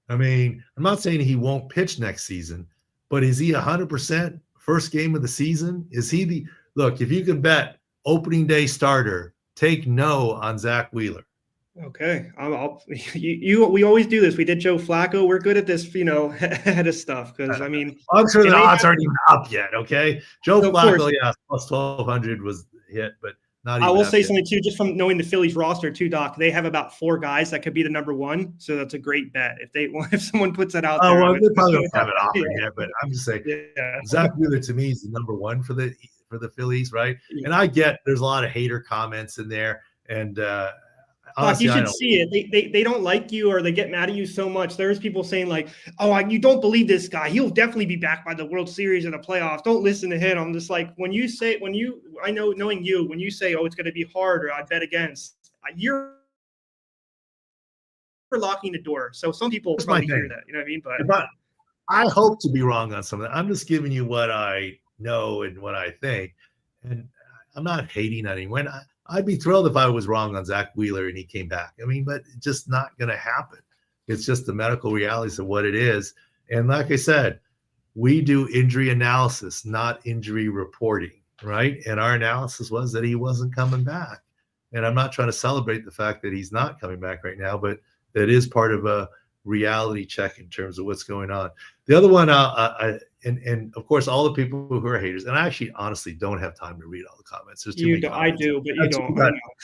I mean, I'm not saying he won't pitch next season, but is he 100% first game of the season? Is he look, if you can bet opening day starter, take no on Zach Wheeler. Okay. We always do this. We did Joe Flacco. We're good at this, head of stuff. Because I mean, I'm sure the odds aren't even up yet. Okay. Joe Flacco, plus 1,200 was hit, but not even. I will say something too, just from knowing the Phillies roster too, Doc. They have about 4 guys that could be the number 1. So that's a great bet. If someone puts that out there. Well, they probably don't have it offered yet, but I'm just saying, Zach Wheeler to me is the number 1 for the Phillies, right? And I get there's a lot of hater comments in there, and honestly, you should see it. They don't like you, or they get mad at you so much. There's people saying like, "Oh, you don't believe this guy. He'll definitely be back by the World Series or the playoffs. Don't listen to him." I'm just like, knowing you, when you say, "Oh, it's going to be hard," or "I bet against," you're locking the door. So some people probably hear that. You know what I mean? But I hope to be wrong on some of that. I'm just giving you what I know and what I think, and I'm not hating on anyone. I'd be thrilled if I was wrong on Zach Wheeler and he came back. I mean, but it's just not going to happen. It's just the medical realities of what it is. And like I said, we do injury analysis, not injury reporting, right? And our analysis was that he wasn't coming back. And I'm not trying to celebrate the fact that he's not coming back right now, but that is part of a reality check in terms of what's going on. The other one, and of course, all the people who are haters, and I actually honestly don't have time to read all the comments. There's too many comments. I do, but you don't.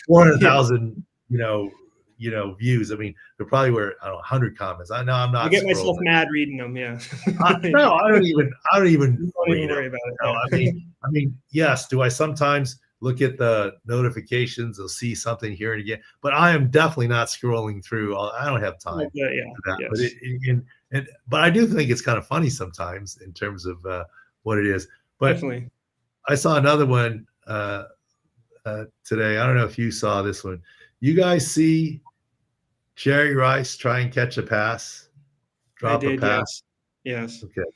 400,000, views. I mean, there probably were 100 comments. I know I'm not. I get myself mad reading them. Yeah. No, I don't even worry about it. No, I mean, yes. Do I sometimes look at the notifications? I'll see something here and again, but I am definitely not scrolling through. I don't have time for that. Yes. But I do think it's kind of funny sometimes in terms of what it is. But definitely. I saw another one today. I don't know if you saw this one. You guys see Jerry Rice try and catch a pass, drop a pass? Yes. Okay.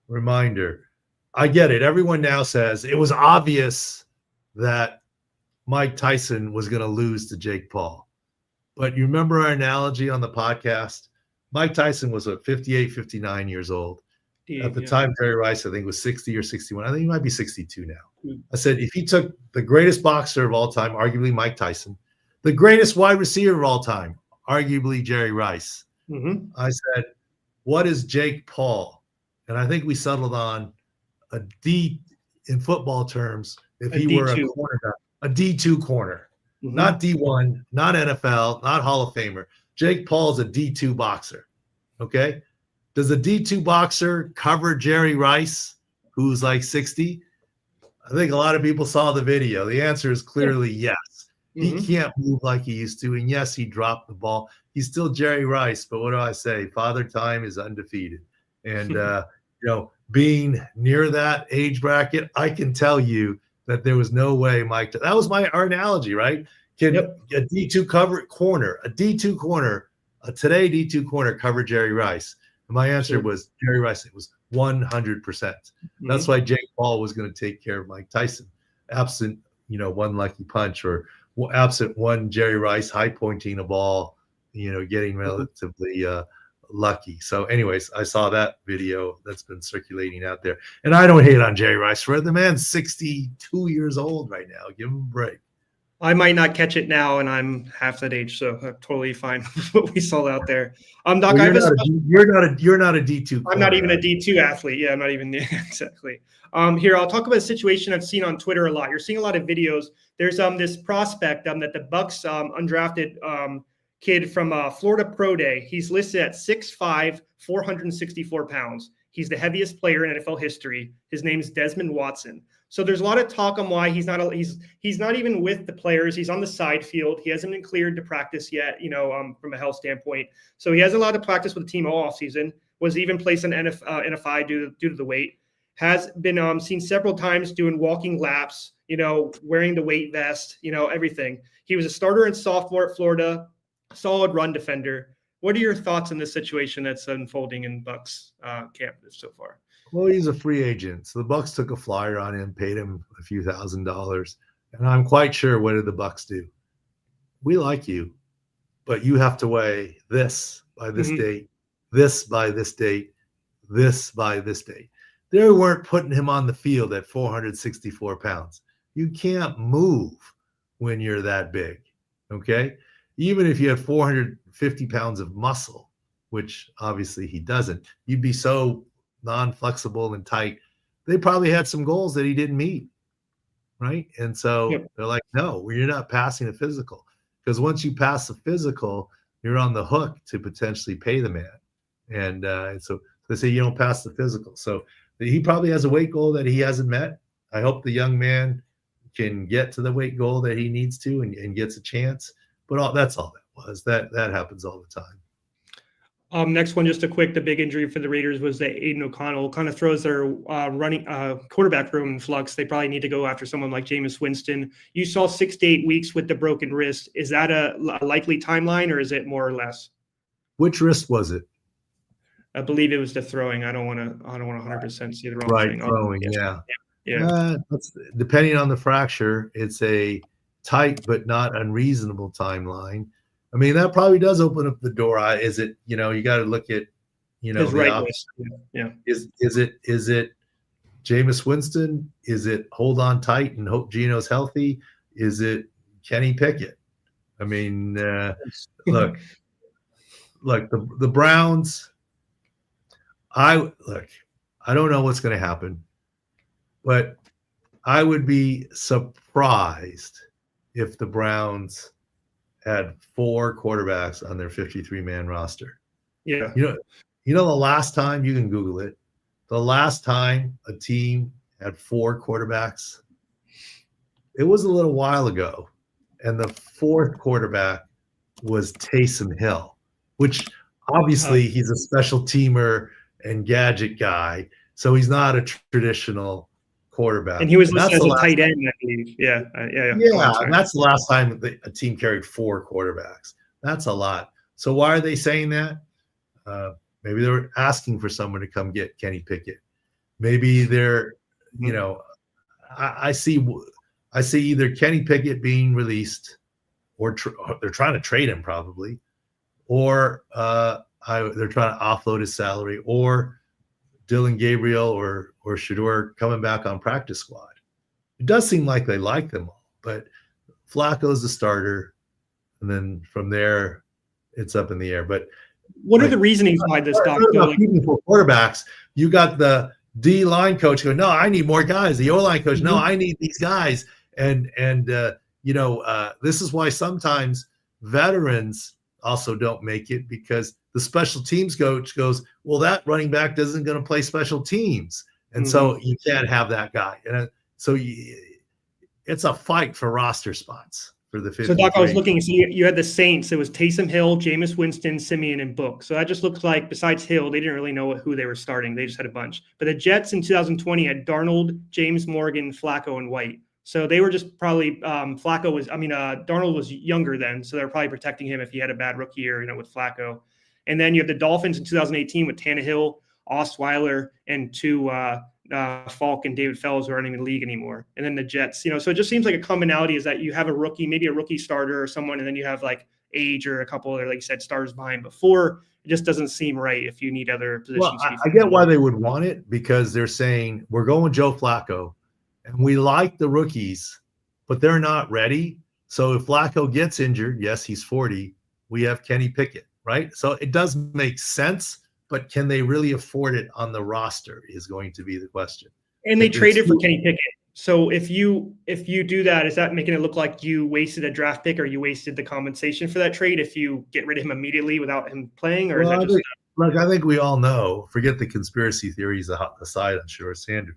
Reminder. I get it. Everyone now says it was obvious that Mike Tyson was going to lose to Jake Paul. But you remember our analogy on the podcast? Mike Tyson was 58, 59 years old. At the time, Jerry Rice, I think, was 60 or 61. I think he might be 62 now. I said, if he took the greatest boxer of all time, arguably Mike Tyson, the greatest wide receiver of all time, arguably Jerry Rice, I said, what is Jake Paul? And I think we settled on a D in football terms, if he were a cornerback, a D2 corner, not D1, not NFL, not Hall of Famer. Jake Paul's a D2 boxer. Okay. Does a D2 boxer cover Jerry Rice, who's like 60? I think a lot of people saw the video. The answer is clearly yes. He can't move like he used to. And yes, he dropped the ball. He's still Jerry Rice. But what do I say? Father Time is undefeated. And, being near that age bracket, I can tell you that there was no way Mike. That was our analogy, right? Can a D2 corner, a D2 corner, today D2 corner cover Jerry Rice? And my answer was Jerry Rice. It was 100%. That's why Jake Paul was going to take care of Mike Tyson, absent one lucky punch, or absent one Jerry Rice high pointing a ball, getting relatively lucky. So anyways, I saw that video that's been circulating out there, and I don't hate on Jerry Rice. The man's 62 years old right now. Give him a break. I might not catch it now, and I'm half that age, so totally fine with what we saw out there. Doc, you're not a D2. I'm not even a D2 athlete. Yeah, I'm not even exactly. Here, I'll talk about a situation I've seen on Twitter a lot. You're seeing a lot of videos. There's this prospect that the Bucs undrafted kid from Florida Pro Day. He's listed at 6'5", 464 pounds. He's the heaviest player in NFL history. His name is Desmond Watson. So there's a lot of talk on why he's not even with the players. He's on the side field. He hasn't been cleared to practice yet, from a health standpoint. So he hasn't allowed to practice with the team all offseason. Was even placed on NFI due to the weight. Has been seen several times doing walking laps, wearing the weight vest, everything. He was a starter and sophomore at Florida, solid run defender. What are your thoughts on this situation that's unfolding in Bucs camp so far? Well, he's a free agent. So the Bucs took a flyer on him, paid him a few $1,000s. And I'm quite sure, what did the Bucs do? We like you, but you have to weigh this by this date, this by this date, this by this date. They weren't putting him on the field at 464 pounds. You can't move when you're that big, okay? Even if you had 450 pounds of muscle, which obviously he doesn't, you'd be so non-flexible and tight. They probably had some goals that he didn't meet, right? And so they're like, no, you're not passing a physical, because once you pass the physical, you're on the hook to potentially pay the man. And so they say you don't pass the physical. So he probably has a weight goal that he hasn't met. I hope the young man can get to the weight goal that he needs to and gets a chance. But that's all that was. That happens all the time. Next one, just the big injury for the Raiders was that Aidan O'Connell kind of throws their running quarterback room in flux. They probably need to go after someone like Jameis Winston. You saw 6 to 8 weeks with the broken wrist. Is that a likely timeline, or is it more or less? Which wrist was it? I believe it was the throwing. I don't want to 100% see the wrong thing. Throwing, yeah. Depending on the fracture, it's a tight but not unreasonable timeline. I mean, that probably does open up the door. Is it, you got to look at, his right wrist. Yeah. Is it Jameis Winston? Is it hold on tight and hope Gino's healthy? Is it Kenny Pickett? I mean, look, the Browns. I don't know what's going to happen, but I would be surprised if the Browns had 4 quarterbacks on their 53-man roster. Yeah. The last time, you can Google it, the last time a team had 4 quarterbacks, it was a little while ago. And the 4th quarterback was Taysom Hill, which obviously he's a special teamer and gadget guy. So he's not a traditional quarterback. And he was that's listed as a tight end, I believe. Yeah. Yeah, and that's the last time a team carried 4 quarterbacks. That's a lot. So why are they saying that? Maybe they're asking for someone to come get Kenny Pickett. Maybe they're, you know, I see either Kenny Pickett being released, or they're trying to trade him probably, or they're trying to offload his salary, or Dylan Gabriel or Shedeur coming back on practice squad. It does seem like they like them all, but Flacco's the starter, and then from there, it's up in the air. But what are the reasonings behind this, Doc? For quarterbacks, you got the D line coach going, no, I need more guys. The O line coach, no, I need these guys. And this is why sometimes veterans also don't make it, because the special teams coach goes, well, that running back isn't going to play special teams. And so you can't have that guy. And so it's a fight for roster spots for the 53. So, Doc, I was looking. So you had the Saints. It was Taysom Hill, Jameis Winston, Simeon, and Book. So that just looks like, besides Hill, they didn't really know who they were starting. They just had a bunch. But the Jets in 2020 had Darnold, James Morgan, Flacco, and White. So they were just probably Darnold was younger then, so they're probably protecting him if he had a bad rookie year, with Flacco. And then you have the Dolphins in 2018 with Tannehill, Osweiler, and 2 Falk and David Fells who aren't in the league anymore. And then the Jets, so it just seems like a commonality is that you have a rookie, maybe a rookie starter or someone, and then you have like age or a couple other, like you said, starters behind before. It just doesn't seem right if you need other positions. Well, I get why they would want it, because they're saying we're going with Joe Flacco, and we like the rookies, but they're not ready. So if Flacco gets injured, yes, he's 40, we have Kenny Pickett, right? So it does make sense, but can they really afford it on the roster is going to be the question. And they traded for Kenny Pickett. So if you do that, is that making it look like you wasted a draft pick, or you wasted the compensation for that trade if you get rid of him immediately without him playing? Or I think we all know, forget the conspiracy theories aside on Shedeur Sanders.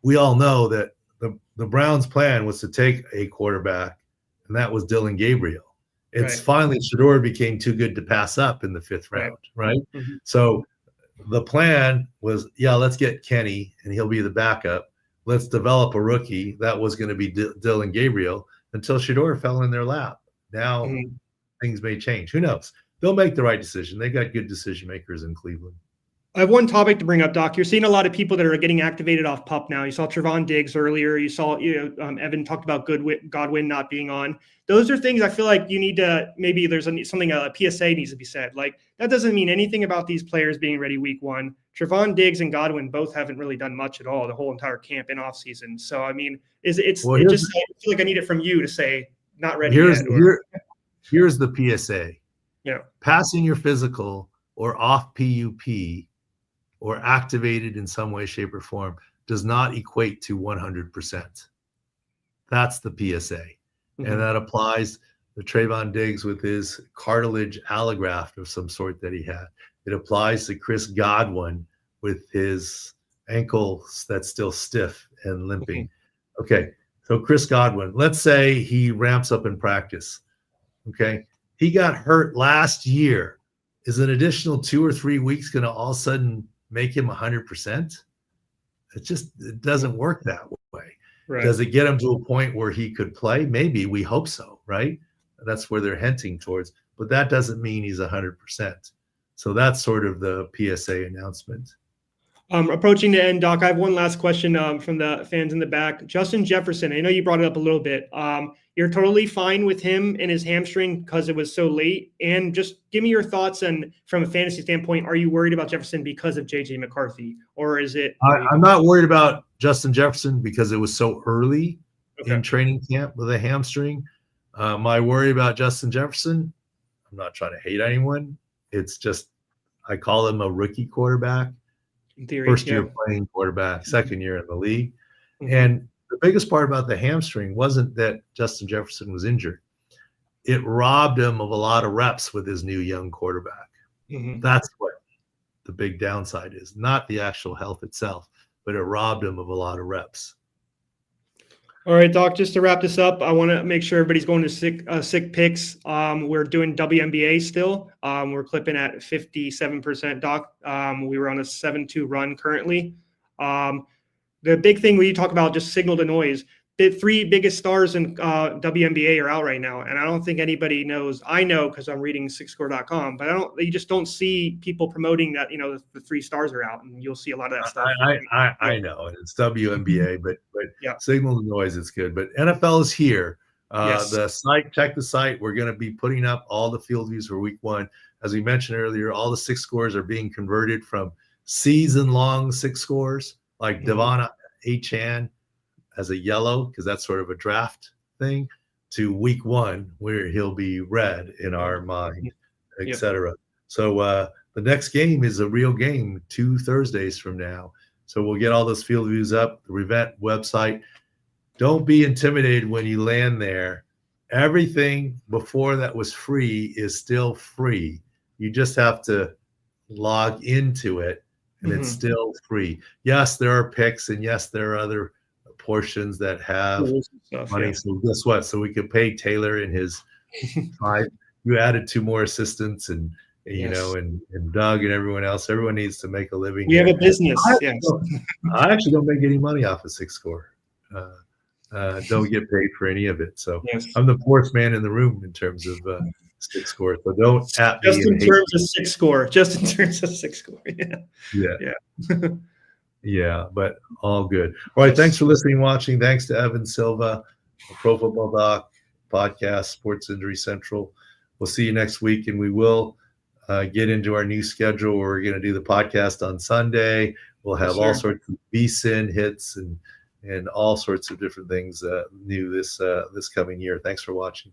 We all know that the Browns' plan was to take a quarterback, and that was Dylan Gabriel. It's finally Shedeur became too good to pass up in the 5th round, right? Mm-hmm. So the plan was, let's get Kenny, and he'll be the backup. Let's develop a rookie. That was going to be Dylan Gabriel, until Shedeur fell in their lap. Now things may change. Who knows? They'll make the right decision. They got good decision makers in Cleveland. I have one topic to bring up, Doc. You're seeing a lot of people that are getting activated off PUP now. You saw Trevon Diggs earlier. You saw Evan talked about Godwin not being on. Those are things I feel like you need to, maybe there's a PSA needs to be said. Like, that doesn't mean anything about these players being ready week 1. Trevon Diggs and Godwin both haven't really done much at all the whole entire camp and off season. So, I mean, I feel like I need it from you to say not ready yet. Here's the PSA. Passing your physical or off PUP or activated in some way, shape, or form does not equate to 100%. That's the PSA. Mm-hmm. And that applies to Trevon Diggs with his cartilage allograft of some sort that he had. It applies to Chris Godwin with his ankles that's still stiff and limping. Mm-hmm. Okay, so Chris Godwin, let's say he ramps up in practice. Okay, he got hurt last year. Is an additional 2 or 3 weeks going to all of a sudden make him 100%? It doesn't work that way. Right. Does it get him to a point where he could play? Maybe. We hope so, right? That's where they're hinting towards. But that doesn't mean he's 100%. So that's sort of the PSA announcement. Approaching the end, Doc, I have one last question from the fans in the back. Justin Jefferson, I know you brought it up a little bit. You're totally fine with him and his hamstring because it was so late. And just give me your thoughts. And from a fantasy standpoint, are you worried about Jefferson because of J.J. McCarthy? Or is it? I'm not worried about Justin Jefferson because it was so early in training camp with a hamstring. My worry about Justin Jefferson, I'm not trying to hate anyone. It's just I call him a rookie quarterback. In theory, first year playing quarterback, second year in the league. Mm-hmm. And the biggest part about the hamstring wasn't that Justin Jefferson was injured. It robbed him of a lot of reps with his new young quarterback. Mm-hmm. That's what the big downside is, not the actual health itself, but it robbed him of a lot of reps. All right, Doc, just to wrap this up, I want to make sure everybody's going to sick picks. We're doing WNBA still. We're clipping at 57%, Doc. We were on a 7-2 run currently. the big thing when you talk about just signal to noise, the 3 biggest stars in WNBA are out right now, and I don't think anybody knows. I know because I'm reading SixScore.com, but you just don't see people promoting that. The 3 stars are out, and you'll see a lot of that stuff. I know it's WNBA, but yeah. signal to noise, it's good. But NFL is here. Yes. The site, check the site. We're going to be putting up all the field views for week 1. As we mentioned earlier, all the 6 scores are being converted from season-long 6 scores, like Devon Achane as a yellow, because that's sort of a draft thing, to week 1, where he'll be red in our mind, etc. So the next game is a real game 2 Thursdays from now. So we'll get all those field views up, the Revent website. Don't be intimidated when you land there. Everything before that was free is still free. You just have to log into it, and it's still free. Yes, there are picks, and yes, there are other portions that have money. So guess what? So we could pay Taylor and his 5. You added 2 more assistants, and and Doug and everyone else. Everyone needs to make a living. We have a business. I actually don't make any money off of 6 score. Don't get paid for any of it. So I'm the poorest man in the room in terms of 6 score. So don't at me. Just in terms of 6 score. Just in terms of 6 score. Yeah. Yeah, but all good. All right, thanks for listening and watching. Thanks to Evan Silva, Pro Football Doc Podcast, Sports Injury Central. We'll see you next week, and we will get into our new schedule where we're going to do the podcast on Sunday. We'll have all sorts of VSIN hits and all sorts of different things new this coming year. Thanks for watching.